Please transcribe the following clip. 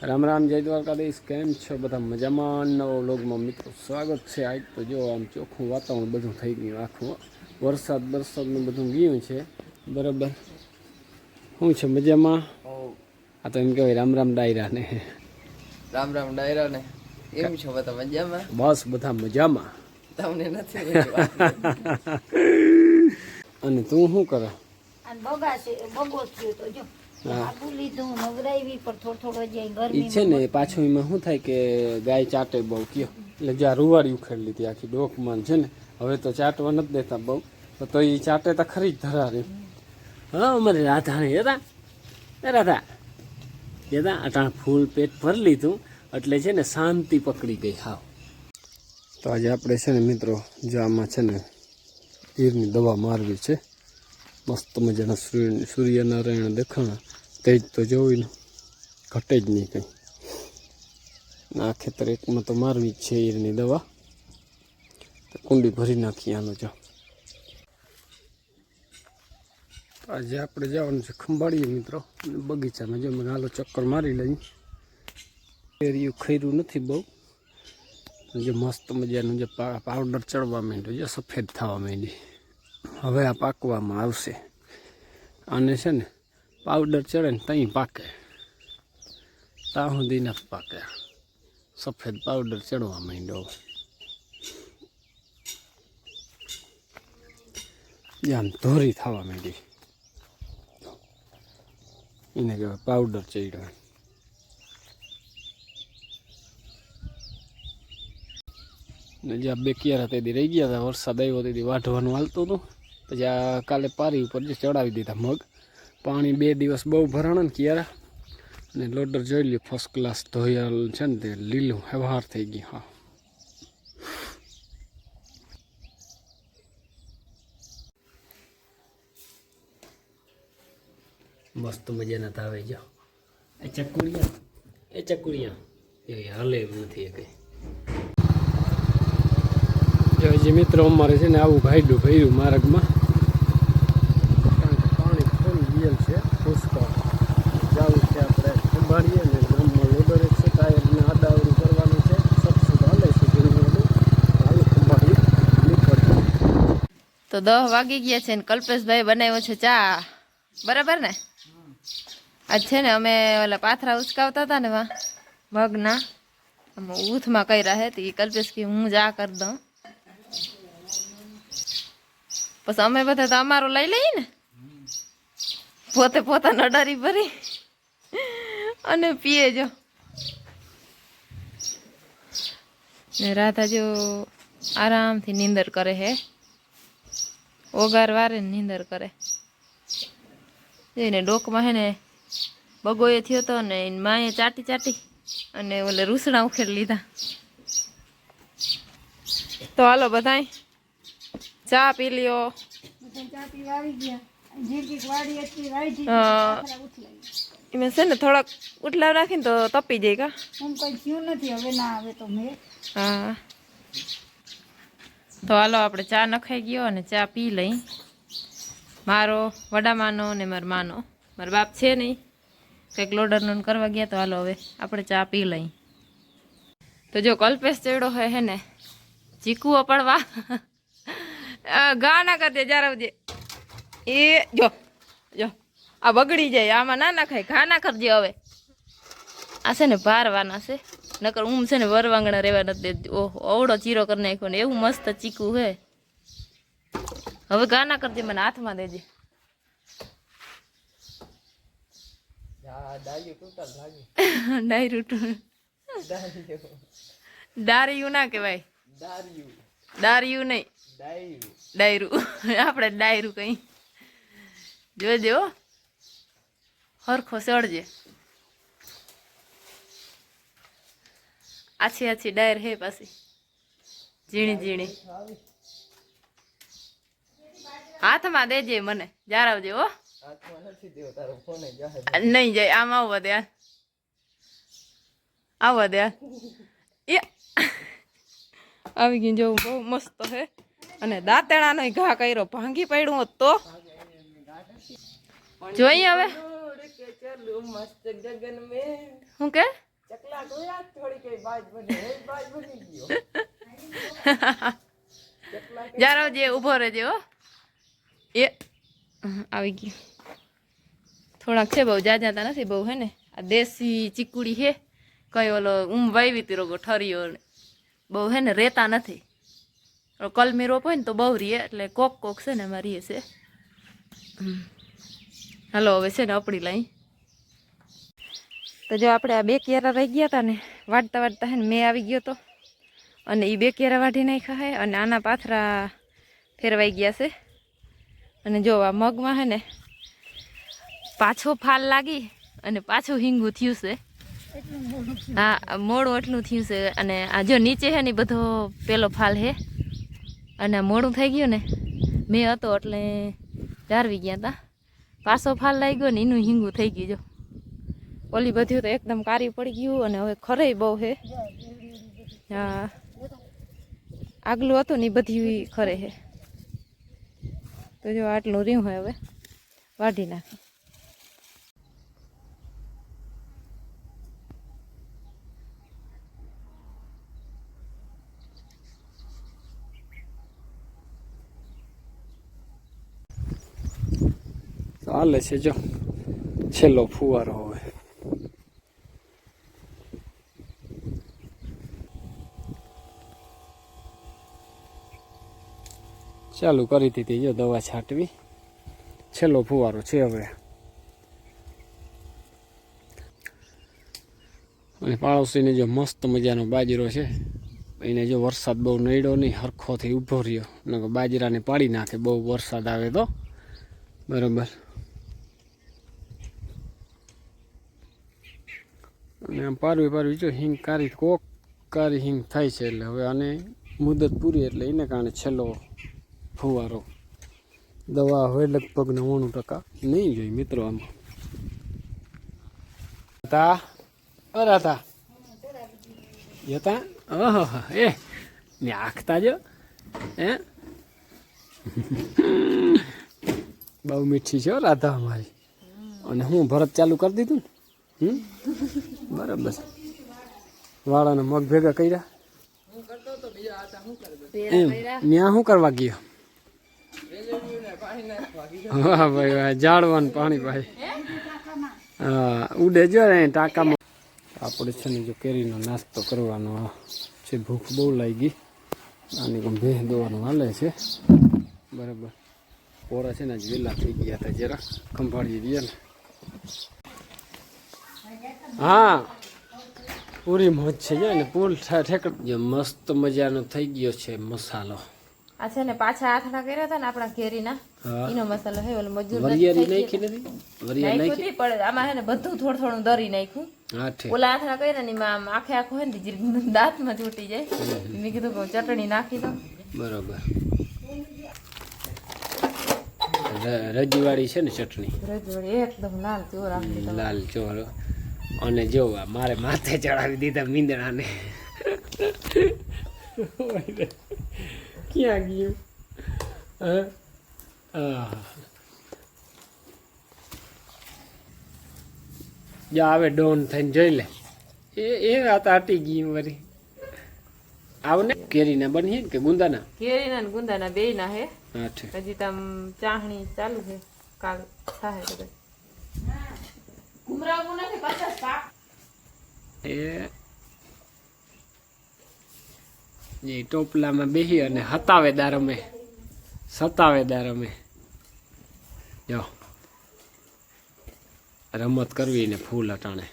રામ રામ, જય દ્વારકાધીશ. કેમ છો બધા? મજામાં? નવો વ્લોગમાં મિત્રો સ્વાગત છે. આજ તો જો આમ ચોખ્ખું વાતાવરણ બધું થઈ ગયું, આખું વરસાદનું બધું ગયું છે બરાબર. શું છે મજામાં? આ તો એમ કહેવાય રામ રામ ડાયરા ને. રામ રામ ડાયરા ને. એમ છો બધા મજામાં? બસ બધા મજામાં. તમને નથી અને તું શું કરે? છે ને પાછું એમાં શું થાય કે ગાય ચાટે બહુ કયો, એટલે જ્યાં રૂવાડી ઉખેડી લીધી આખી ડોકમાં છે ને. હવે તો ચાટવા નથી દેતા બહુ, તો એ ચાટે તો ખરી જ ધરારે. હા, અમારે રાધા ને રાધા કહેતા અટાણ ફૂલ પેટ ભરી લીધું એટલે છે ને શાંતિ પકડી ગઈ. હાવ તો આજે આપણે છે ને મિત્રો જો આમાં છે ને તીરની દવા મારવી છે. મસ્ત મજાના સૂર્યનારાયણ દેખાણા તેજ તો જોઈને ઘટે જ નહીં કંઈ. આ ખેતર એકમાં તો મારવી જ છે ઈરની દવા. તો કુંડી ભરી નાખી આનો જો. આજે આપણે જવાનું છે ખંભાળીએ મિત્રો, બગીચામાં જો મને હાલો ચક્કર મારી લઈ. કેરીયું ખૈરું નથી બહુ, જે મસ્ત મજાનું જે પાવડર ચડવા માંડ્યો, જે સફેદ થવા માંડી. હવે આ પાકવામાં આવશે. આને છે ને પાવડર ચડે ને ત્યાં પાકે, ત્યાં સુધી નથી પાકે. સફેદ પાવડર ચડવા માંડ્યો, આમ ધોરી થવા માંડી. એને કહેવાય પાવડર ચડ્યો. ને જ્યાં બે કિયારા તેથી રહી ગયા હતા, વરસાદ આવ્યો તેથી વાઢવાનું હાલતું હતું. પછી આ કાલે પારી ઉપર જે ચડાવી દીધા મગ. પાણી 2 દિવસ બહુ ભરાણા ને કિયારા, અને લોડર જોઈ લ્યો ફર્સ્ટ ક્લાસ ધોયાલ છે ને તે લીલું હેવાર થઈ ગયું. હા, મસ્ત મજાના તાવે જાઓ. એ ચકુડિયા એ હાલે એમ નથી એ કંઈ. જો જે મિત્રો અમારે છે ને આવું ભાઈડું ભર્યું માર્ગમાં, કારણ કે પાણી થોડું ગયેલ છે. પુષ્કળ જવું છે આપણે ખંભાળીએ ને ગામમાં લોડર એક છે, ટાયરને આડાવડું કરવાનું છે. સબસુદ હાલે છે ઘણું હાલ ખંભાળી નીકળતું. તો 10 વાગી ગયા છે ને કલ્પેશભાઈ બનાવ્યો છે ચા, બરાબર ને? આજ છે ને અમે ઓલા પાથરા ઉચકાવતા હતા ને વા મગના ઉથમાં કર્યા હે, તો એ કલ્પેશ કે હું ચા કરી દઉં. પછી અમે બધા તો અમારું લઈ લઈએ ને, પોતે પોતાના ડરી ભરી અને પીએ જો. ને રાધા જો આરામથી નીંદર કરે હે, ઓગાર વારે નીંદર કરે. એને ડોકમાં હે ને બગોએ થયો હતો ને માએ ચાટી અને ઓલે રૂસણા ઉખેડી લીધા. તો હાલો બધાય ચા પી લ્યો. એમાં છે ને થોડાક ઉઠલાવ રાખીને તો તપી જાય કા. હા, તો હાલો આપણે ચા નખાઈ ગયો અને ચા પી લઈ. મારો વડામાનો ને મારો માનો, મારા બાપ છે નહીં, કંઈક લોડરનું કરવા ગયા. તો હાલો હવે આપણે ચા પી લઈ. તો જો કલ્પેશ ચડ્યો હોય હે ને ચીકુઓ પડવા, ગા ના કરજે જારવજે. એ જો જો આ બગડી જાય, આમાં ના નાખાય, ઘા ના કરજે. હવે આ છે ને ભારવાના છે, નકર છે ને વરવાંગણા રહેવા નથી દેતી. ઓહો, અવડો ચીરો કરી નાખ્યો ને, એવું મસ્ત ચીકુ હે. હવે ઘા ના કરજે, મને હાથમાં દેજે. ડાર્યું ના કહેવાય, ડાર્યું નહીં, ડાયરું. આપણે ડાયરું કઈ જોજે હો, હરખો સળજે. આછી ડાયર હે પાછી ઝીણી. હાથમાં દેજે, મને જારાવજે હો. નહીં જાય, આમ આવવા દે, આવવા દે. એ આવી ગયું જેવું, બહુ મસ્ત હે. અને દાંતેણાનો ઘા કર્યો, ભાંગી પડ્યું હોત તો જોઈએ. હવે શું કે જારો જે ઊભો રહેજે હો એ આવી ગયું થોડાક છે બહુ જાજાતા નથી બહુ હે ને આ દેશી ચીકુડી હે કઈ ઓલો વાવી તી રોગો ઠરીઓ બહુ હે ને રેતા નથી કલમી રોપ હોય ને તો બહુ રીએ એટલે કોક કોક છે ને એમાં રીએ છે હાલો હવે છે ને અપડી લઈ તો જો આપણે આ 2 કેરા રહી ગયા હતા ને વાટતા વાટતા હે ને મેં આવી ગયો તો અને એ 2 કેરા વાઢી નાખ્યા હે અને આના પાથરા ફેરવાઈ ગયા છે અને જો આ મગમાં હે ને પાછો ફાલ લાગી અને પાછું હિંગું થયું છે હા મોડું એટલું થયું છે અને આ જો નીચે હે ને બધો પેલો ફાલ હે અને મોડું થઈ ગયું ને મેં હતો એટલે જારવી ગયા હતા પાછો ફાલ લાગી ગયો ને એનું હિંગું થઈ ગયું જો ઓલી બધું તો એકદમ કારી પડી ગયું અને હવે ખરે બહુ હે હા આગલું હતું ને એ બધી ખરે હે તો જો આટલું રહ્યું હોય હવે વાઢી નાખી હાલે છે જો છેલ્લો ફુવારો હવે ચાલુ કરી દીધી જો દવા છાંટવી છેલ્લો ફુવારો છે હવે અને પાડોશીને જો મસ્ત મજાનો બાજરો છે એને જો વરસાદ બહુ નડ્યો નહીં હરખોથી ઊભો રહ્યો નકર બાજરાને પાડી નાખે બહુ વરસાદ આવે તો બરાબર અને આમ પારવી જો હિંગ કારી કોક કારી હિંગ થાય છે એટલે હવે આને મુદત પૂરી એટલે એને કારણે છેલ્લો ફુવારો દવા હવે લગભગ 99% નહીં જોઈ મિત્રો આમાં હતા અરાતા યતા ઓહો એ ને આખતા જો હે બહુ મીઠી છે રાધા અમારી અને હું ભરત ચાલુ કરી દીધું ને બરાબર વાળાને મગ ભેગા કર્યા એમ ત્યાં શું કરવા ગયો વાહ ભાઈ વાહ ઝાડવાનું પાણી ભાઈ હા ઉડે જો ને ટાંકામાં આપણે છે ને જો કેરીનો નાસ્તો કરવાનો છે ભૂખ બહુ લાગી આની કોઈ ભેહ દોવાનું હાલે છે બરાબર પોરા છે ને જ વેલા થઈ ગયા હતા જરા ખંભાળી દઈએ ને હા પૂરી મોજ છે જો ને પૂલ ઠેકડ જે મસ્ત મજાનો થઈ ગયો છે મસાલો આ છે ને પાછા આથડા કર્યા હતા ને આપણા ઘેરીના એનો મસાલો હે ઓલો મજૂર વરિયાળી નાખી નથી વરિયાળી નાખી પણ આમાં હે ને બધું થોડું થોડું દરી નાખ્યું હા ઠીક ઓલા આથડા કર્યા ને એમાં આખે આખું હે ને દાંતમાં છૂટી જાય મેં કીધું કે ચટણી નાખી દો બરોબર રજવાડી છે ને ચટણી રજવાડી એકદમ લાલ ચોર આપી લાલ ચોર અને જોવા મારે માથે ચડાવી દીધા મીંદડાને ક્યાં ગયું જા આવે ડોન થઈને જોઈ લે એ વાત આટી ગઈ વરી આવને કેરીના બની કે ગુંદાના કેરીના ને ગુંદાના બેયના હે હા ઠીક હજી તમ ચાહણી ચાલુ છે કાલ થાય કદાચ ઉમરાવું નથી 50 પાક એ ટોપલામાં બેસી અને હતાવેદાર અમે જો રમત કરવી ને ફૂલ અટાણે